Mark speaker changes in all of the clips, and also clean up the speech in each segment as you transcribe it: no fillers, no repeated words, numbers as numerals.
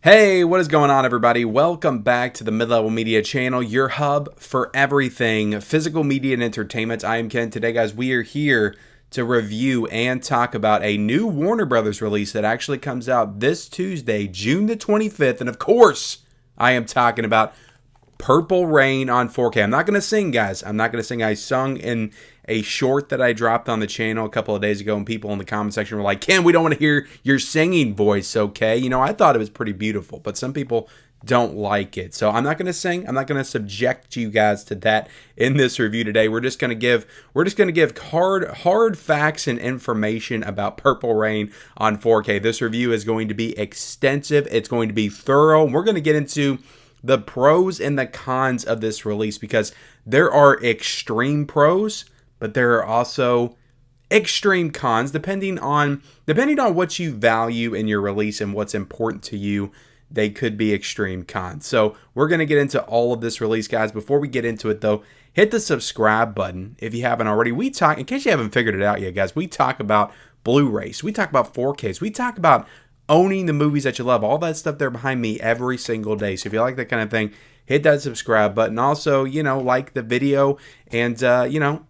Speaker 1: Hey, what is going on, everybody? Welcome back to the Mid-Level Media channel, your hub for everything physical media and entertainment. I am Ken. Today, guys, we are here to review and talk about a new Warner Brothers release that actually comes out this Tuesday, June the 25th. And of course, I am talking about Purple Rain on 4K. I'm not going to sing, guys. I'm not going to sing. I sung in a short that I dropped on the channel a couple of days ago, and people in the comment section were like, Ken, we don't want to hear your singing voice, okay? You know, I thought it was pretty beautiful, but some people don't like it. So I'm not going to sing. I'm not going to subject you guys to that in this review today. We're just going to give hard facts and information about Purple Rain on 4K. This review is going to be extensive. It's going to be thorough. We're going to get into the pros and the cons of this release, because there are extreme pros, but there are also extreme cons depending on what you value in your release and what's important to you. They could be extreme cons. So we're going to get into all of this release, guys. Before we get into it, though, hit the subscribe button if you haven't already. In case you haven't figured it out yet, guys, we talk about Blu-rays, we talk about 4Ks, we talk about owning the movies that you love, all that stuff there behind me every single day. So if you like that kind of thing, hit that subscribe button. Also, like the video and,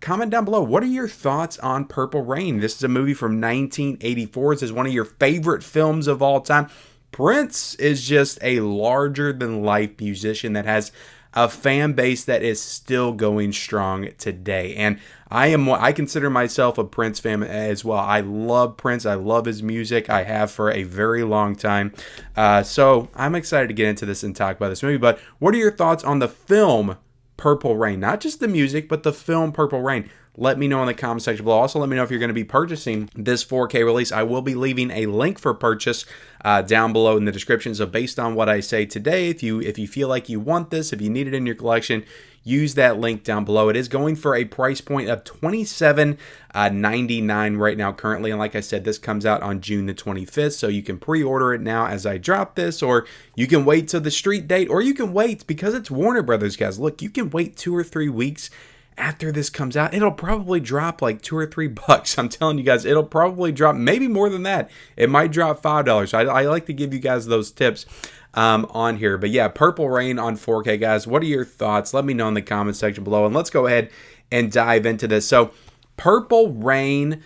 Speaker 1: comment down below. What are your thoughts on Purple Rain? This is a movie from 1984. This is one of your favorite films of all time. Prince is just a larger-than-life musician that has a fan base that is still going strong today. And I consider myself a Prince fan as well. I love Prince. I love his music. I have for a very long time. So I'm excited to get into this and talk about this movie. But what are your thoughts on the film Purple Rain? Not just the music, but the film Purple Rain. Let me know in the comment section below. Also, let me know if you're going to be purchasing this 4K release. I will be leaving a link for purchase down below in the description. So based on what I say today, if you feel like you want this, if you need it in your collection, use that link down below. It is going for a price point of $27.99 right now currently. And like I said, this comes out on June the 25th. So you can pre-order it now as I drop this, or you can wait till the street date, or you can wait because it's Warner Brothers, guys. Look, you can wait 2 or 3 weeks after this comes out. It'll probably drop like $2 or $3. I'm telling you guys, it'll probably drop maybe more than that. It might drop $5. I like to give you guys those tips on here. But yeah, Purple Rain on 4K, guys. What are your thoughts? Let me know in the comment section below, and let's go ahead and dive into this. So Purple Rain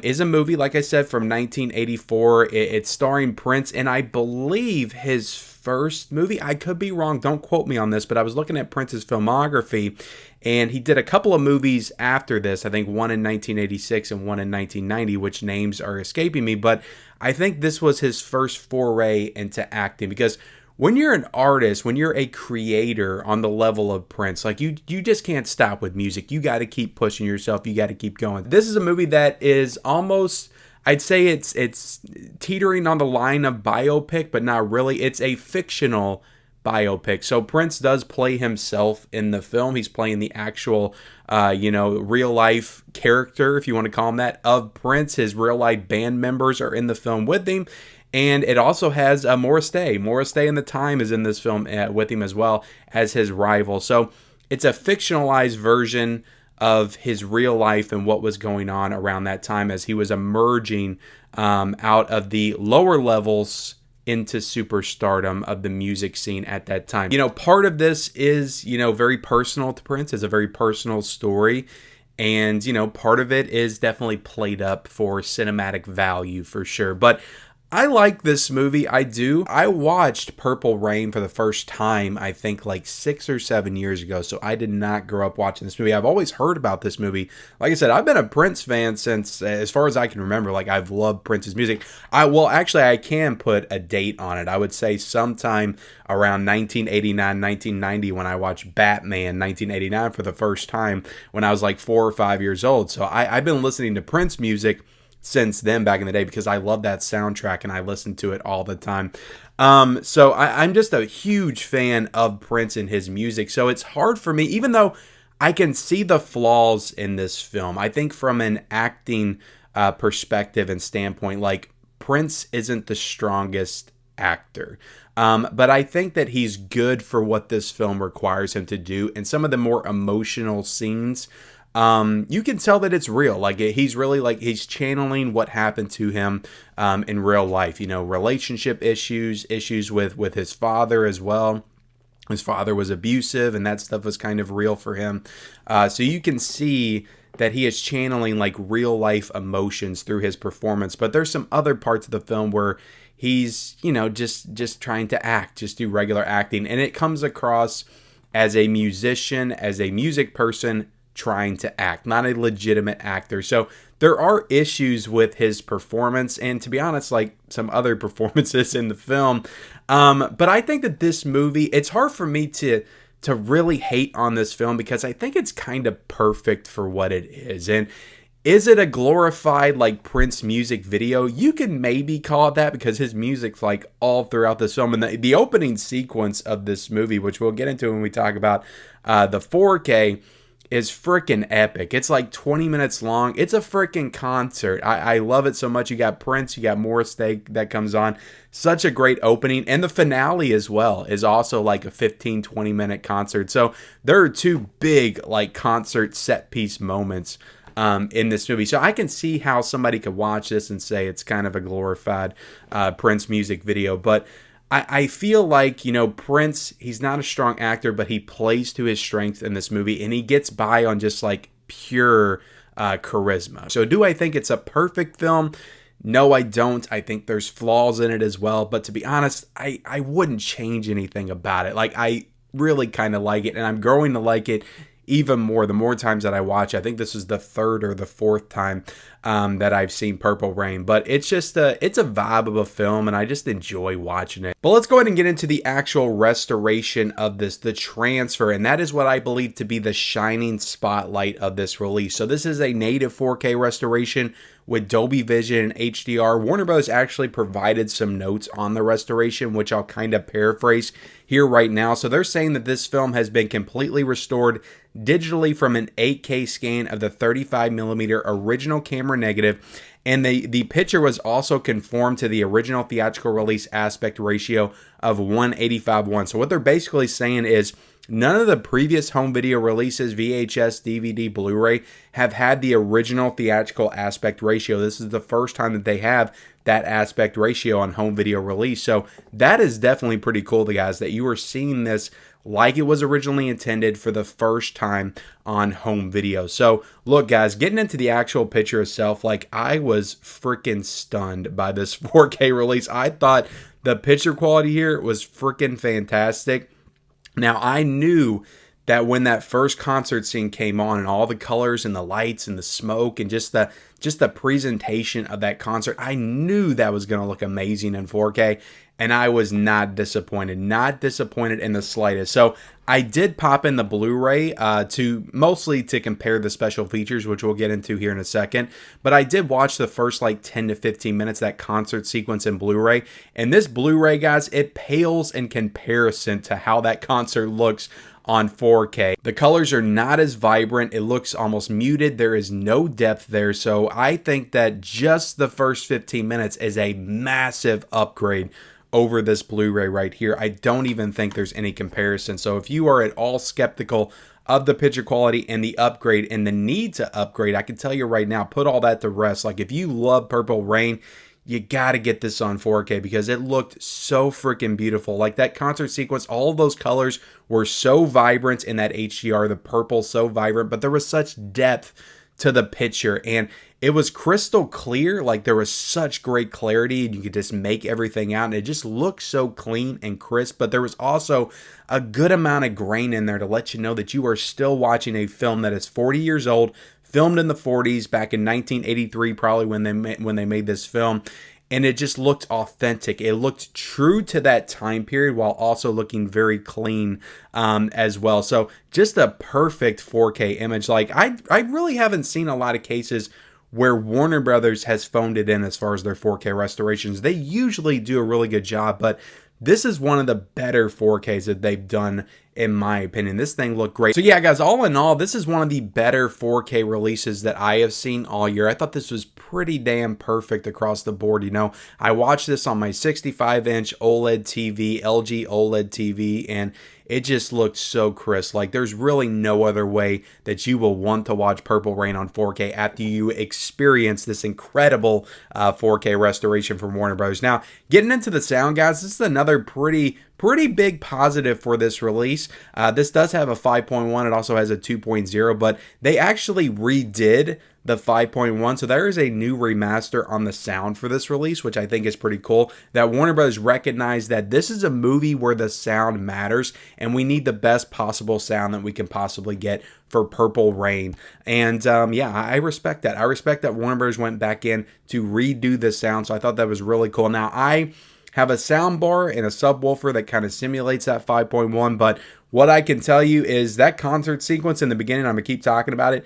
Speaker 1: is a movie, like I said, from 1984. It's starring Prince, and I believe his first movie. I could be wrong. Don't quote me on this, but I was looking at Prince's filmography, and he did a couple of movies after this. I think one in 1986 and one in 1990, which names are escaping me. But I think this was his first foray into acting, because when you're an artist, when you're a creator on the level of Prince, like you just can't stop with music. You got to keep pushing yourself. You got to keep going. This is a movie that is almost, I'd say it's teetering on the line of biopic, but not really. It's a fictional biopic. So Prince does play himself in the film. He's playing the actual, real life character, if you want to call him that, of Prince. His real life band members are in the film with him. And it also has Morris Day. Morris Day in the Time is in this film with him as well as his rival. So it's a fictionalized version of his real life and what was going on around that time as he was emerging out of the lower levels into superstardom of the music scene at that time. Part of this is, very personal to Prince. It's a very personal story. And, part of it is definitely played up for cinematic value for sure. But I like this movie. I do. I watched Purple Rain for the first time, I think like 6 or 7 years ago. So I did not grow up watching this movie. I've always heard about this movie. Like I said, I've been a Prince fan since as far as I can remember. Like, I've loved Prince's music. I can put a date on it. I would say sometime around 1989, 1990 when I watched Batman 1989 for the first time when I was like 4 or 5 years old. So I've been listening to Prince music since then, back in the day, because I love that soundtrack and I listen to it all the time. So I'm just a huge fan of Prince and his music. So it's hard for me, even though I can see the flaws in this film. I think from an acting perspective and standpoint, like, Prince isn't the strongest actor. But I think that he's good for what this film requires him to do. And some of the more emotional scenes you can tell that it's real. Like he's really like he's channeling what happened to him in real life. You know, relationship issues with his father as well. His father was abusive, and that stuff was kind of real for him. So you can see that he is channeling like real life emotions through his performance. But there's some other parts of the film where he's, you know, just trying to act, just do regular acting, and it comes across as a musician, as a music person trying to act, not a legitimate actor. So there are issues with his performance, and to be honest, like some other performances in the film. But I think that this movie, it's hard for me to really hate on this film because I think it's kind of perfect for what it is. And is it a glorified like Prince music video? You can maybe call it that because his music's like all throughout this film. And the opening sequence of this movie, which we'll get into when we talk about the 4K, is freaking epic. It's like 20 minutes long. It's a freaking concert. I love it so much. You got Prince, you got Morris Day that comes on. Such a great opening. And the finale as well is also like a 15-20 minute concert. So there are two big like concert set piece moments in this movie. So I can see how somebody could watch this and say it's kind of a glorified Prince music video. But I feel like, you know, Prince, he's not a strong actor, but he plays to his strength in this movie, and he gets by on just like pure charisma. So do I think it's a perfect film? No, I don't. I think there's flaws in it as well. But to be honest, I wouldn't change anything about it. Like, I really kind of like it, and I'm growing to like it even more the more times that I watch. I think this is the third or the fourth time that I've seen Purple Rain, but it's just it's a vibe of a film, and I just enjoy watching it. But let's go ahead and get into the actual restoration of this, the transfer, and that is what I believe to be the shining spotlight of this release. So this is a native 4K restoration with Dolby Vision and HDR. Warner Bros. Actually provided some notes on the restoration, which I'll kind of paraphrase here right now. So they're saying that this film has been completely restored digitally from an 8K scan of the 35mm original camera negative, and the picture was also conformed to the original theatrical release aspect ratio of 1:85:1. So what they're basically saying is none of the previous home video releases, VHS, DVD, Blu-ray, have had the original theatrical aspect ratio. This is the first time that they have that aspect ratio on home video release. So that is definitely pretty cool, guys, that you are seeing this like it was originally intended for the first time on home video. So look, guys, getting into the actual picture itself, like I was freaking stunned by this 4K release. I thought the picture quality here was freaking fantastic. Now, I knew that when that first concert scene came on and all the colors and the lights and the smoke and just the presentation of that concert, I knew that was going to look amazing in 4K, and I was not disappointed in the slightest. So I did pop in the Blu-ray mostly to compare the special features, which we'll get into here in a second. But I did watch the first like 10 to 15 minutes, that concert sequence in Blu-ray. And this Blu-ray, guys, it pales in comparison to how that concert looks on 4K. The colors are not as vibrant. It looks almost muted. There is no depth there. So I think that just the first 15 minutes is a massive upgrade over this Blu-ray right here. I don't even think there's any comparison. So if you are at all skeptical of the picture quality and the upgrade and the need to upgrade, I can tell you right now, put all that to rest. Like if you love Purple Rain, you got to get this on 4K because it looked so freaking beautiful. Like that concert sequence, all of those colors were so vibrant in that HDR, the purple so vibrant, but there was such depth to the picture and it was crystal clear. Like there was such great clarity and you could just make everything out and it just looked so clean and crisp, but there was also a good amount of grain in there to let you know that you are still watching a film that is 40 years old, filmed in the 40s, back in 1983, probably when they made this film, and it just looked authentic. It looked true to that time period while also looking very clean as well. So just a perfect 4K image. Like I really haven't seen a lot of cases where Warner Brothers has phoned it in as far as their 4K restorations. They usually do a really good job, but this is one of the better 4Ks that they've done, in my opinion. This thing looked great. So yeah, guys, all in all, this is one of the better 4K releases that I have seen all year. I thought this was pretty damn perfect across the board. You know, I watched this on my 65-inch OLED TV, LG OLED TV, and it just looked so crisp. Like, there's really no other way that you will want to watch Purple Rain on 4K after you experience this incredible 4K restoration from Warner Bros. Now, getting into the sound, guys, this is another pretty big positive for this release. This does have a 5.1. It also has a 2.0, but they actually redid the 5.1, so there is a new remaster on the sound for this release, which I think is pretty cool, that Warner Bros. Recognized that this is a movie where the sound matters, and we need the best possible sound that we can possibly get for Purple Rain. And yeah, I respect that. I respect that Warner Bros. Went back in to redo the sound, so I thought that was really cool. Now, I have a sound bar and a subwoofer that kind of simulates that 5.1, but what I can tell you is that concert sequence in the beginning, I'm going to keep talking about it,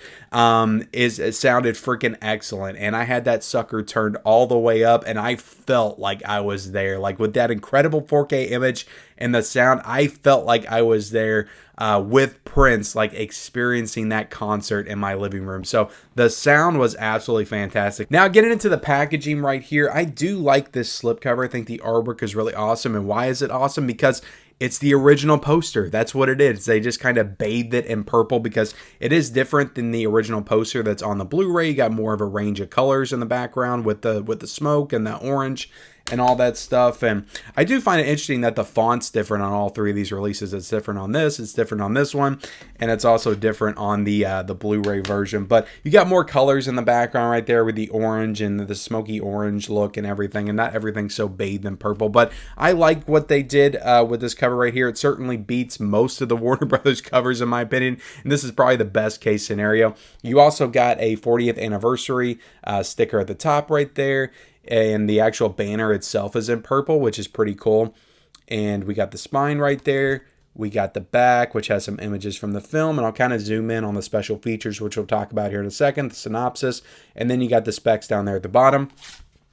Speaker 1: it sounded freaking excellent. And I had that sucker turned all the way up, and I felt like I was there. Like, with that incredible 4K image and the sound, I felt like I was there with Prince, like experiencing that concert in my living room. So the sound was absolutely fantastic. Now, getting into the packaging right here, I do like this slipcover. I think the artwork is really awesome. And why is it awesome? Because it's the original poster. That's what it is. They just kind of bathed it in purple because it is different than the original poster that's on the Blu-ray. You got more of a range of colors in the background with the smoke and the orange and all that stuff. And I do find it interesting that the font's different on all three of these releases. It's different on this, it's different on this one, and it's also different on the Blu-ray version. But you got more colors in the background right there with the orange and the smoky orange look and everything, and not everything's so bathed in purple. But I like what they did with this cover right here. It certainly beats most of the Warner Brothers covers in my opinion, and this is probably the best case scenario. You also got a 40th anniversary sticker at the top right there, and the actual banner itself is in purple, which is pretty cool. And we got the spine right there. We got the back, which has some images from the film, and I'll kind of zoom in on the special features, which we'll talk about here in a second, the synopsis, and then you got the specs down there at the bottom.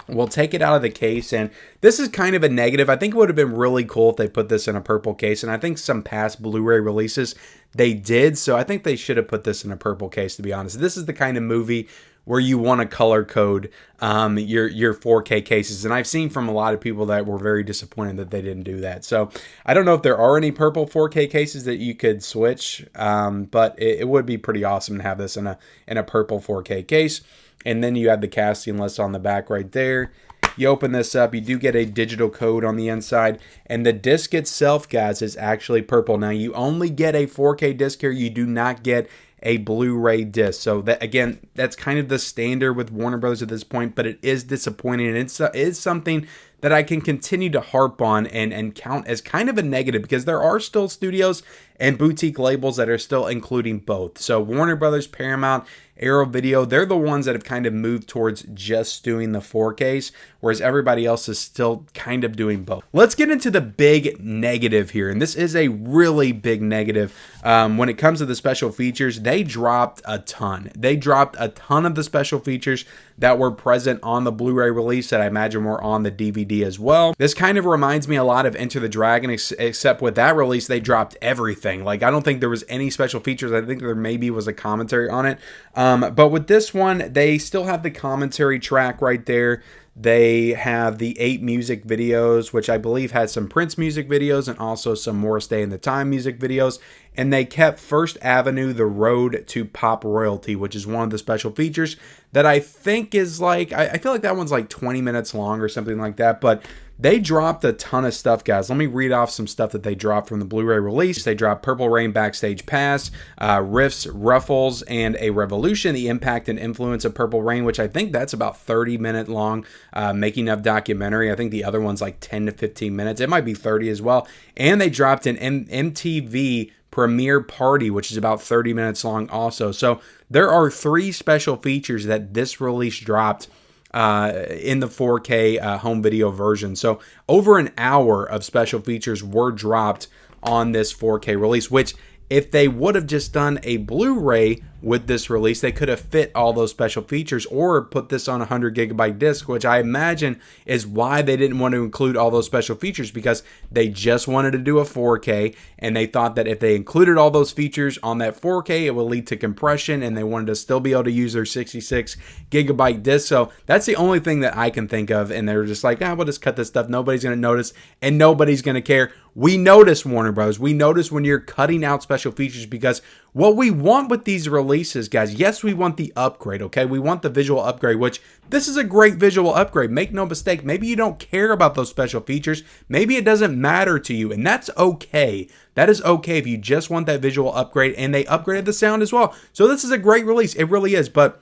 Speaker 1: We'll take it out of the case, and this is kind of a negative. I think it would have been really cool if they put this in a purple case, and I think some past Blu-ray releases they did, so I think they should have put this in a purple case, to be honest. This is the kind of movie where you want to color code your 4K cases. And I've seen from a lot of people that were very disappointed that they didn't do that. So I don't know if there are any purple 4K cases that you could switch, but it would be pretty awesome to have this in a purple 4K case. And then you have the casting list on the back right there. You open this up, you do get a digital code on the inside, and the disc itself, guys, is actually purple. Now, you only get a 4K disc here. You do not get a Blu-ray disc. So that, again, that's kind of the standard with Warner Bros. At this point, but it is disappointing, and it is something that I can continue to harp on and count as kind of a negative, because there are still studios and boutique labels that are still including both. So Warner Brothers, Paramount, Arrow Video, they're the ones that have kind of moved towards just doing the 4Ks, whereas everybody else is still kind of doing both. Let's get into the big negative here, and this is a really big negative. When it comes to the special features, they dropped a ton. They dropped a ton of the special features that were present on the Blu-ray release that I imagine were on the DVD as well. This kind of reminds me a lot of Enter the Dragon, except with that release, they dropped everything. Like, I don't think there was any special features. I think there maybe was a commentary on it. But with this one, they still have the commentary track right there. They have the 8 music videos, which I believe had some Prince music videos and also some Morris Day in the Time music videos. And they kept First Avenue, The Road to Pop Royalty, which is one of the special features that I think is like, I feel like that one's like 20 minutes long or something like that. But they dropped a ton of stuff, guys. Let me read off some stuff that they dropped from the Blu-ray release. They dropped Purple Rain Backstage Pass, Riffs, Ruffles, and A Revolution, the impact and influence of Purple Rain, which I think that's about 30-minute long making of documentary. I think the other one's like 10 to 15 minutes. It might be 30 as well. And they dropped an MTV Premiere Party, which is about 30 minutes long also. So there are 3 special features that this release dropped in the 4K home video version. So over an hour of special features were dropped on this 4K release, which if they would have just done a Blu-ray with this release, they could have fit all those special features or put this on a 100 GB disc, which I imagine is why they didn't want to include all those special features, because they just wanted to do a 4K, and they thought that if they included all those features on that 4K, it would lead to compression, and they wanted to still be able to use their 66 GB disc. So that's the only thing that I can think of, and they were just like, we'll just cut this stuff. Nobody's going to notice, and nobody's going to care. we notice, Warner Bros. We notice when you're cutting out special features, because what we want with these releases, guys, yes, we want the upgrade, okay? We want the visual upgrade, which this is a great visual upgrade. Make no mistake. Maybe you don't care about those special features. Maybe it doesn't matter to you, and that's okay. That is okay if you just want that visual upgrade, and they upgraded the sound as well. So this is a great release. It really is. But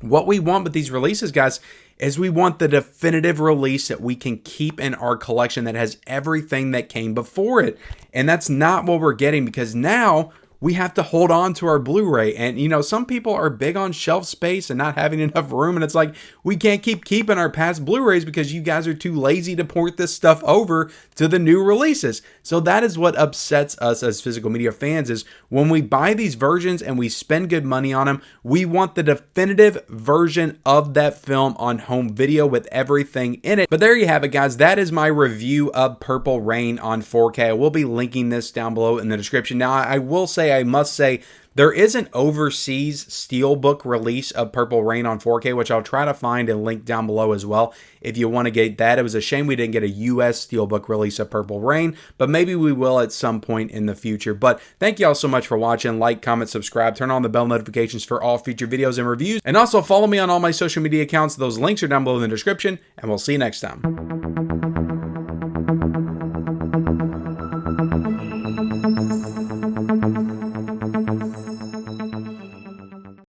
Speaker 1: what we want with these releases, guys, is we want the definitive release that we can keep in our collection that has everything that came before it. And that's not what we're getting, because now we have to hold on to our Blu-ray. And, you know, some people are big on shelf space and not having enough room. And it's like, we can't keep keeping our past Blu-rays because you guys are too lazy to port this stuff over to the new releases. So that is what upsets us as physical media fans, is when we buy these versions and we spend good money on them, we want the definitive version of that film on home video with everything in it. But there you have it, guys. That is my review of Purple Rain on 4K. I will be linking this down below in the description. Now, I will say, I must say, there is an overseas steelbook release of Purple Rain on 4K, which I'll try to find and link down below as well if you want to get that. It was a shame we didn't get a US steelbook release of Purple Rain, but maybe we will at some point in the future. But thank you all so much for watching. Like, comment, subscribe, turn on the bell notifications for all future videos and reviews, and also follow me on all my social media accounts. Those links are down below in the description, and we'll see you next time.